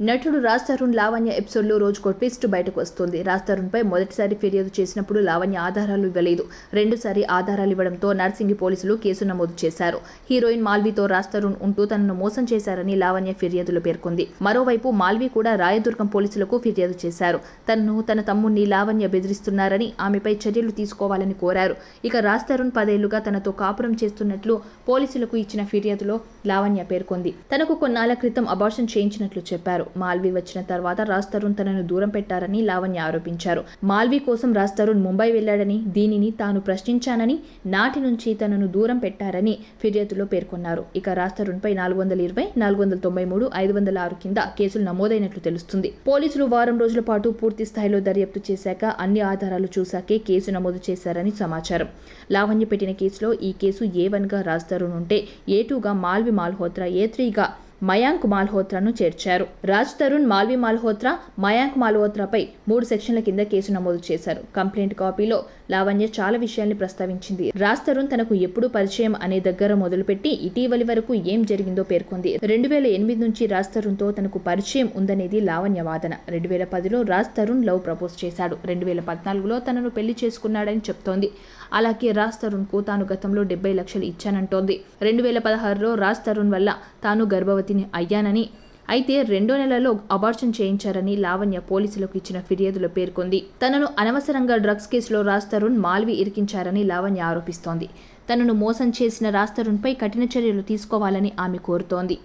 నటుడు రాజ్ తరుణ్ లావణ్య ఎపిసోడ్లో రోజుకో ట్విస్ట్ బయటకు వస్తుంది. రాజ్ తరుణ్పై మొదటిసారి ఫిర్యాదు చేసినప్పుడు లావణ్య ఆధారాలు ఇవ్వలేదు. రెండోసారి ఆధారాలు ఇవ్వడంతో నర్సింగి పోలీసులు కేసు నమోదు చేశారు. హీరోయిన్ మాల్వీతో రాజ్ తరుణ్ ఉంటూ తనను మోసం చేశారని లావణ్య ఫిర్యాదులో పేర్కొంది. మరోవైపు మాల్వీ కూడా రాయదుర్గం పోలీసులకు ఫిర్యాదు చేశారు. తన తమ్ముణ్ణి లావణ్య బెదిరిస్తున్నారని, ఆమెపై చర్యలు తీసుకోవాలని కోరారు. ఇక రాజ్ తరుణ్ 10 ఏళ్లుగా తనతో కాపురం చేస్తున్నట్లు పోలీసులకు ఇచ్చిన ఫిర్యాదులో లావణ్య పేర్కొంది. తనకు కొన్నాళ్ల క్రితం అబార్షన్ చేయించినట్లు చెప్పారు. మాల్వీ వచ్చిన తర్వాత రాజ్ తరుణ్ తనను దూరం పెట్టారని లావణ్య ఆరోపించారు. మాల్వీ కోసం రాజ్ తరుణ్ ముంబై వెళ్లాడని, దీనిని తాను ప్రశ్నించానని, నాటి నుంచి తనను దూరం పెట్టారని ఫిర్యాదులో పేర్కొన్నారు. ఇక రాజ్ తరుణ్పై 420, 493, 506 కింద కేసులు నమోదైనట్లు తెలుస్తుంది. పోలీసులు వారం రోజుల పాటు పూర్తి స్థాయిలో దర్యాప్తు చేశాక అన్ని ఆధారాలు చూశాకే కేసు నమోదు చేశారని సమాచారం. లావణ్య పెట్టిన కేసులో ఈ కేసు A1గా రాజ్ తరుణ్ ఉంటే, A2గా మాల్వీ మల్హోత్రా, A3గా మయాంక్ మల్హోత్రాను చేర్చారు. రాజ్ తరుణ్, మాల్వీ మల్హోత్రా, మయాంక్ మల్హోత్రాపై 3 సెక్షన్ల కింద కేసు నమోదు చేశారు. కంప్లైంట్ కాపీలో లావణ్య చాలా విషయాల్ని ప్రస్తావించింది. రాజ్ తరుణ్ తనకు ఎప్పుడు పరిచయం అనే దగ్గర మొదలుపెట్టి ఇటీవలి వరకు ఏం జరిగిందో పేర్కొంది. 2008 నుంచి రాజ్ తరుణ్తో తనకు పరిచయం ఉందనేది లావణ్య వాదన. 2010లో రాజ్ తరుణ్ లవ్ ప్రపోజ్ చేశాడు. 2014లో తనను పెళ్లి చేసుకున్నాడని చెప్తోంది. అలాగే రాజ్ తరుణ్కు తాను గతంలో 70 లక్షలు ఇచ్చానంటోంది. 2016లో రాజ్ తరుణ్ వల్ల తాను గర్భవతిని అయ్యానని, అయితే 2వ నెలలో అబార్షన్ చేయించారని లావణ్య పోలీసులకు ఇచ్చిన ఫిర్యాదులో పేర్కొంది. తనను అనవసరంగా డ్రగ్స్ కేసులో రాజ్ తరుణ్, మాల్వీ ఇరికించారని లావణ్య ఆరోపిస్తోంది. తనను మోసం చేసిన రాజ్ తరుణ్పై కఠిన చర్యలు తీసుకోవాలని ఆమె కోరుతోంది.